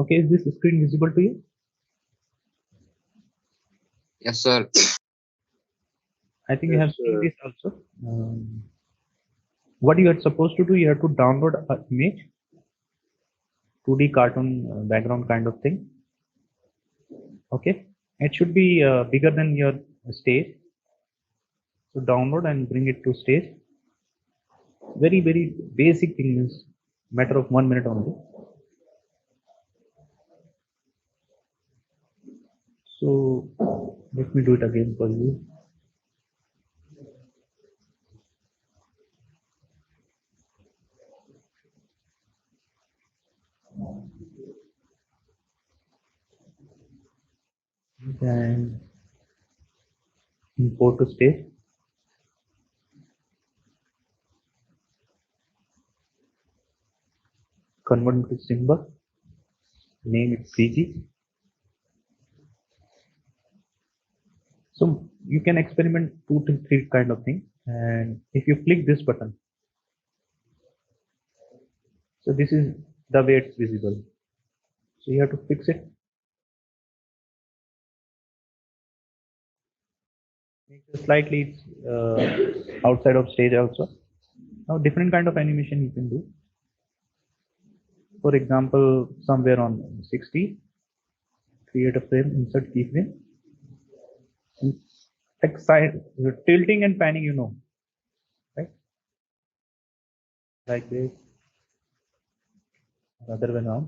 Okay, is this screen visible to you? Yes, sir. I think you have seen this also. What you are supposed to do, you have to download an image, 2D cartoon background kind of thing. Okay, it should be bigger than your stage. So download and bring it to stage. Very basic thing is matter of 1 minute only. So let me do it again for you. And import to stage. Convert into symbol. Name it CG. So you can experiment 2 to 3 kind of thing. And if you click this button, so this is the way it's visible. So you have to fix it. Make it slightly outside of stage also. Now different kind of animation you can do. For example, somewhere on 60, create a frame, insert keyframe. Like side tilting and panning, you know, right? Like this, other way around.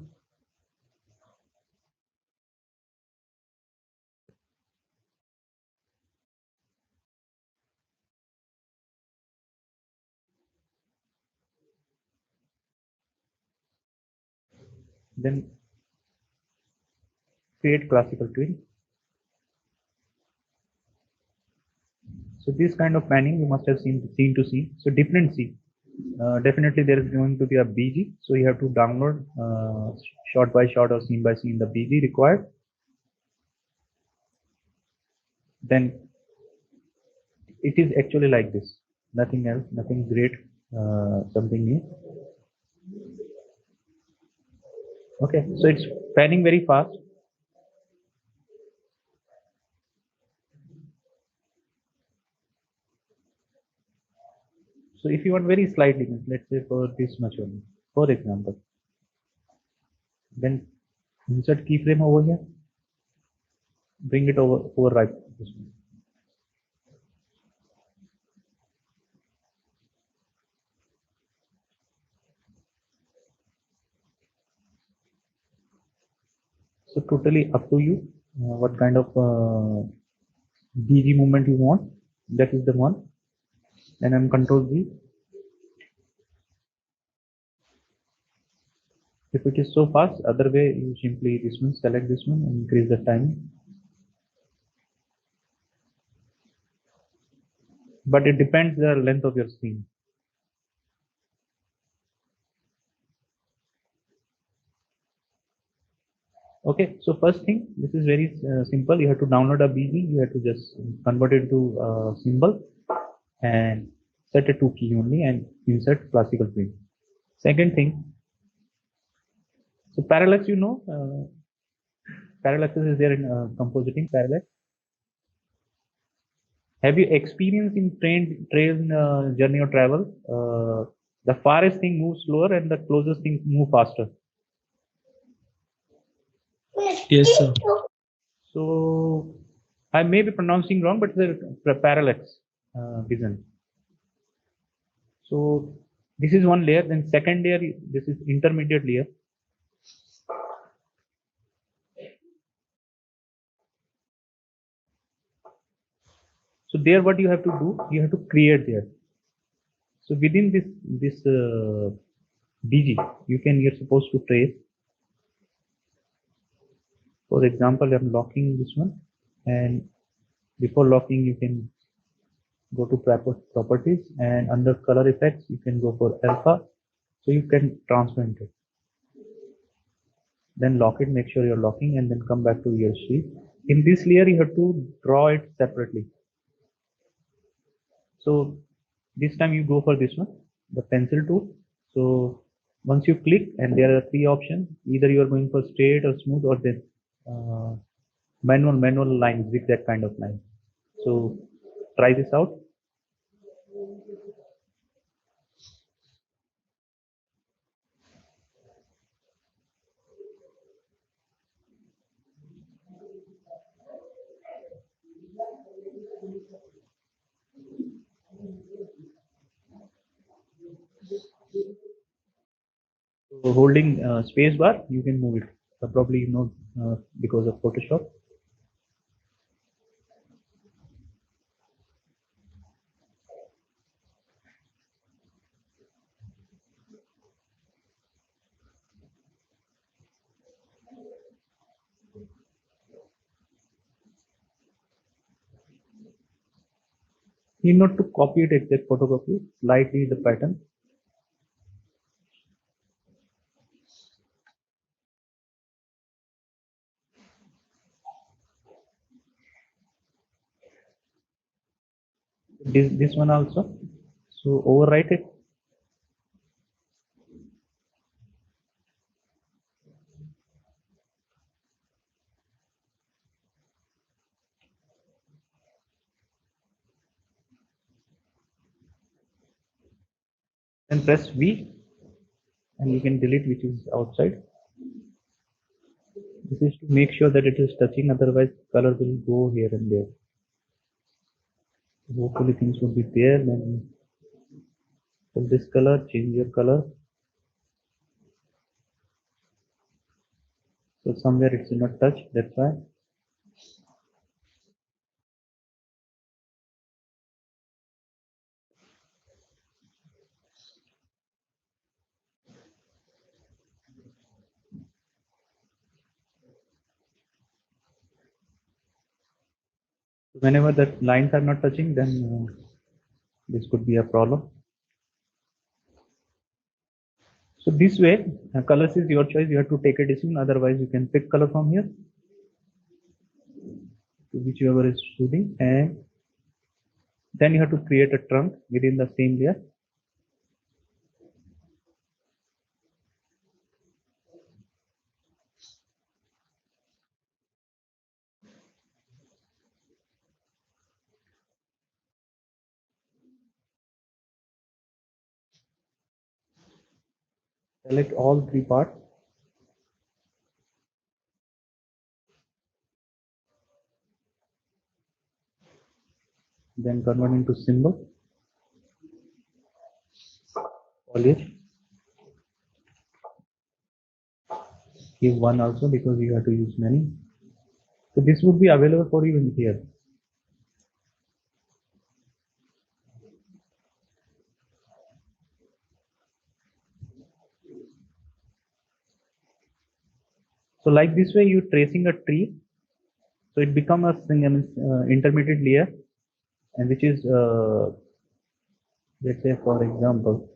Then create classical twin. So this kind of panning you must have seen scene to scene. So different scene. Definitely there is going to be a BG. So you have to download shot by shot or scene by scene the BG required. Then it is actually like this. Nothing else, nothing great, something new. Okay, so it's panning very fast. So if you want very slightly, let's say for this much only, for example, then insert keyframe over here, bring it over right this one. So totally up to you, what kind of BG movement you want. That is the one. And I'm control Z. If it is so fast, other way you simply this one, select this one and increase the time. But it depends the length of your screen. Okay, so first thing, this is very simple. You have to download a BG. You have to just convert it to symbol and set a 2 key only and insert classical twin. Second thing, so parallax, you know, parallax is there in compositing parallax. Have you experienced in train journey or travel? The farthest thing moves slower and the closest thing move faster. Yes, sir. So I may be pronouncing wrong, but the parallax vision. So this is one layer. Then second layer, this is intermediate layer. So there, what you have to do, you have to create there. So within this BG, you're supposed to trace. For example, I'm locking this one, and before locking, you can go to properties, and under color effects, you can go for alpha. So you can transparent it. Then lock it, make sure you're locking, and then come back to your sheet. In this layer, you have to draw it separately. So this time you go for this one, the pencil tool. So Once you click, and there are three options, either you are going for straight or smooth, or this manual line, zigzag kind of line. So try this out. So holding space bar, you can move it. Probably you know because of Photoshop. You need not to copy it exact photocopy, slightly the pattern. This one also. So overwrite it. Then press V, and you can delete which is outside. This is to make sure that it is touching, otherwise color will go here and there. Hopefully things will be there. Then for this color, change your color. So somewhere it's not touched, that's why. Whenever the lines are not touching, then this could be a problem. So this way, colors is your choice. You have to take a decision. Otherwise, you can pick color from here, whichever is suiting, and then you have to create a trunk within the same layer. Select all three parts. Then convert into symbol. Foliage. Give one also because you have to use many. So this would be available for you in here. So like this way, you tracing a tree. So it become a intermediate layer, and which is let's say for example,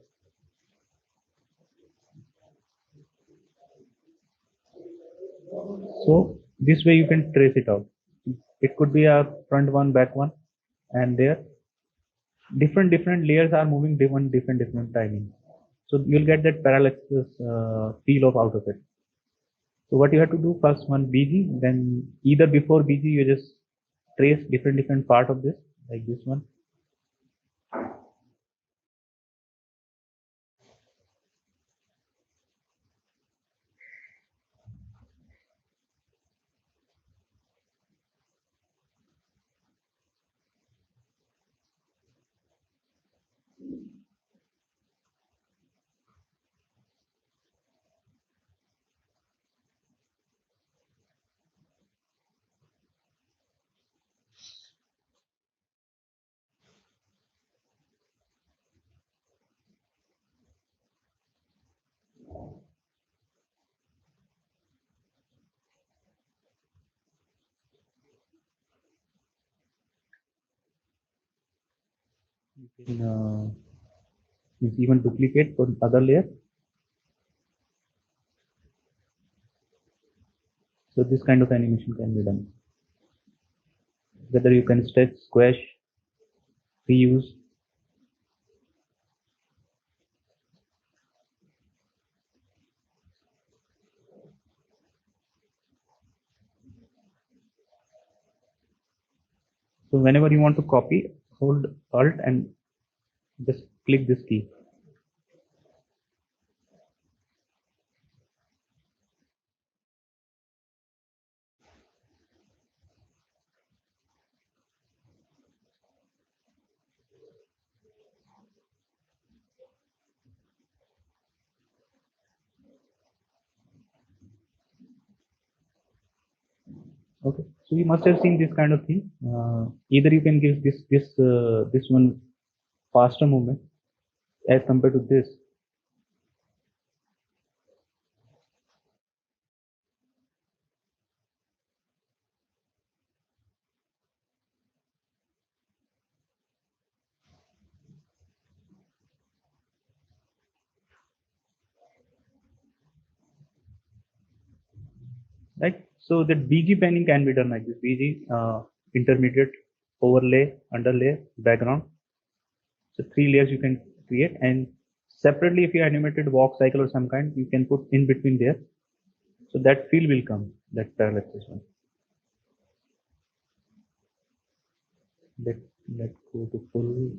so this way you can trace it out. It could be a front one, back one, and there different layers are moving different timing. So you'll get that parallaxes feel of out of it. So what you have to do, first one BG, then either before BG you just trace different part of this, like this one. You can even duplicate for other layer. So this kind of animation can be done. Whether you can stretch, squash, reuse. So whenever you want to copy, hold Alt and just click this key. Okay, so you must have seen this kind of thing. Either you can give this one faster movement as compared to this. Right. So that BG panning can be done like this: BG, intermediate, overlay, underlay, background. So 3 layers you can create, and separately, if you animated walk cycle or some kind, you can put in between there. So that feel will come, that parallaxis one. Let let go to full.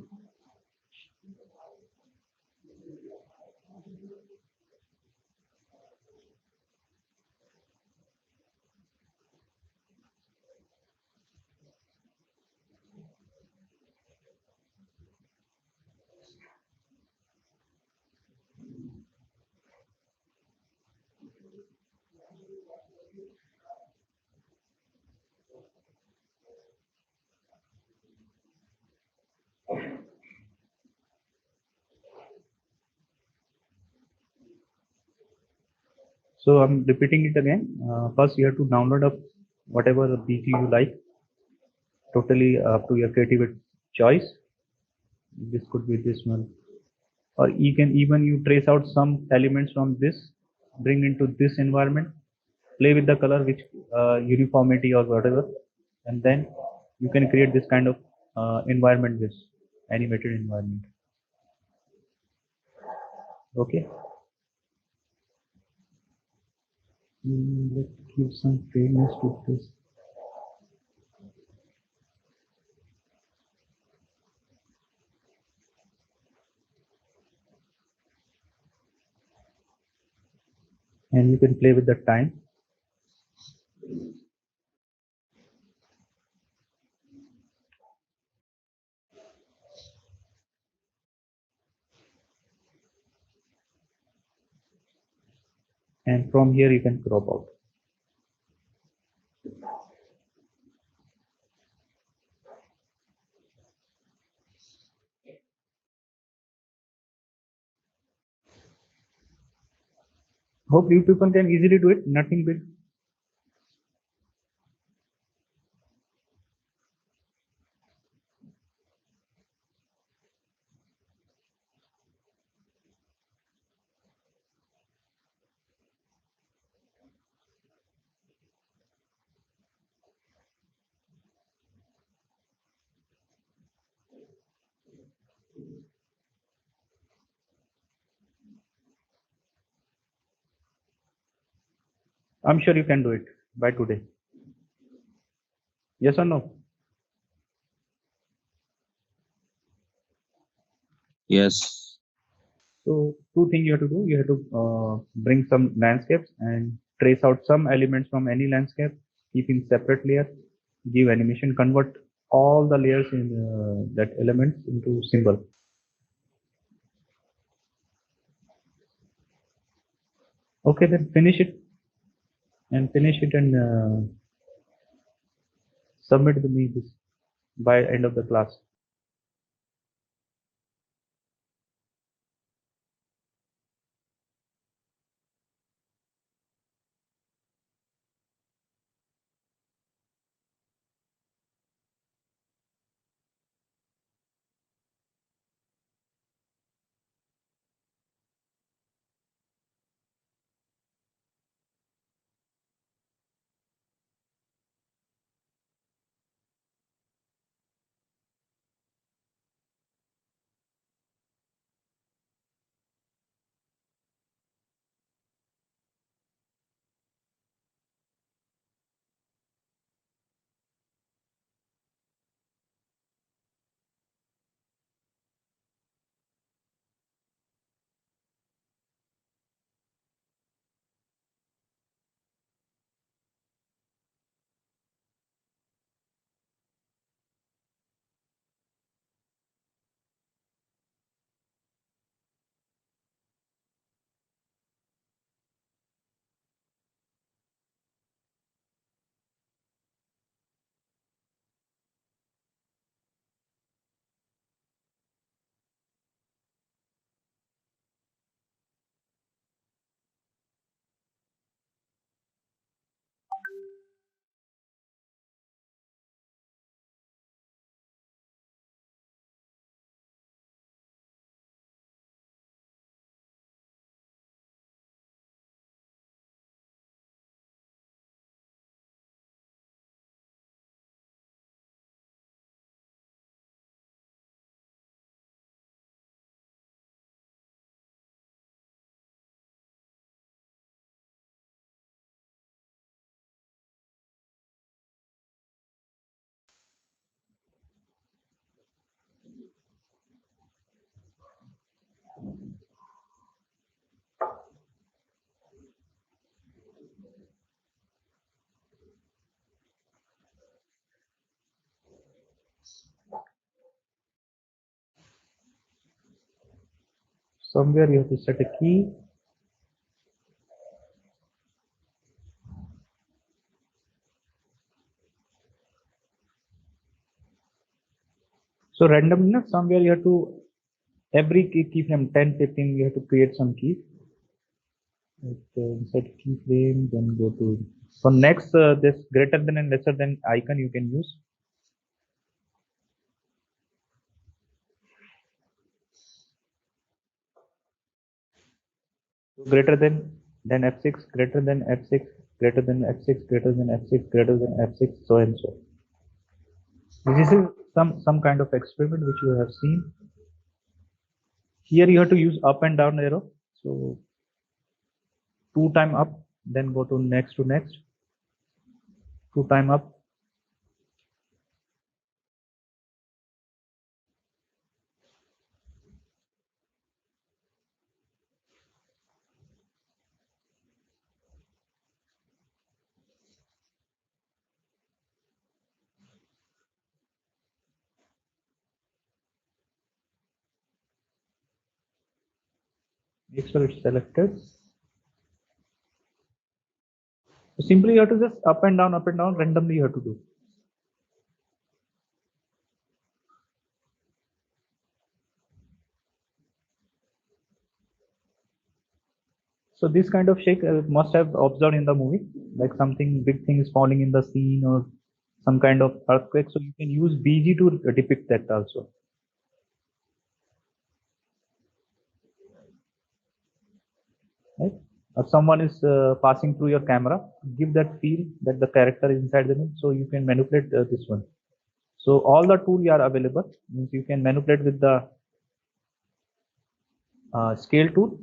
So I'm repeating it again. First, you have to download up whatever the BG you like, totally up to your creative choice. This could be this one, or you can even you trace out some elements from this, bring into this environment, play with the color, which uniformity or whatever, and then you can create this kind of environment, this animated environment. Okay. Let's give some fairness to this. And you can play with the time. And from here you can crop out. Hope you people can easily do it, nothing big. I'm sure you can do it by today. Yes or no? Yes. So two things you have to do. You have to bring some landscapes and trace out some elements from any landscape, keep in separate layer, give animation, convert all the layers in that elements into symbol. Okay, then finish it and submit to me this by end of the class. Somewhere you have to set a key. So randomness, somewhere you have to, every keyframe 10, 15, you have to create some keys. Set keyframe, then go to, so next this greater than and lesser than icon you can use. So greater than F6, greater than F6, greater than F6, greater than F6, greater than F6, so and so. This is some kind of experiment which you have seen. Here you have to use up and down arrow. So 2 time up, then go to next, 2 time up. Make sure it's selected. So simply you have to just up and down, randomly you have to do. So this kind of shake must have observed in the movie, like something big thing is falling in the scene or some kind of earthquake. So you can use BG to depict that also. Right? Or someone is passing through your camera, give that feel that the character is inside the room. So you can manipulate this one. So all the tools are available. Means you can manipulate with the scale tool.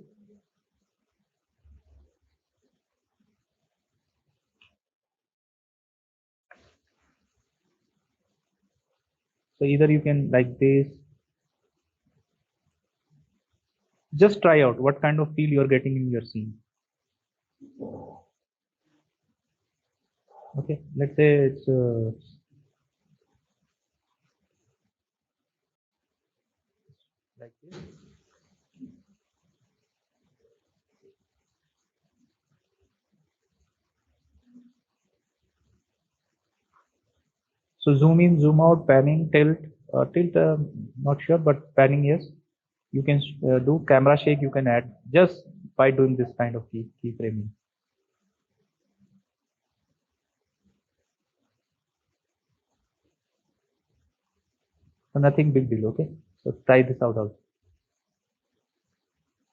So either you can like this. Just try out what kind of feel you are getting in your scene. Okay, let's say it's like this. So zoom in, zoom out, panning, tilt, not sure, but panning, yes. You can do camera shake, you can add just by doing this kind of keyframing. So nothing big deal, okay? So try this out also.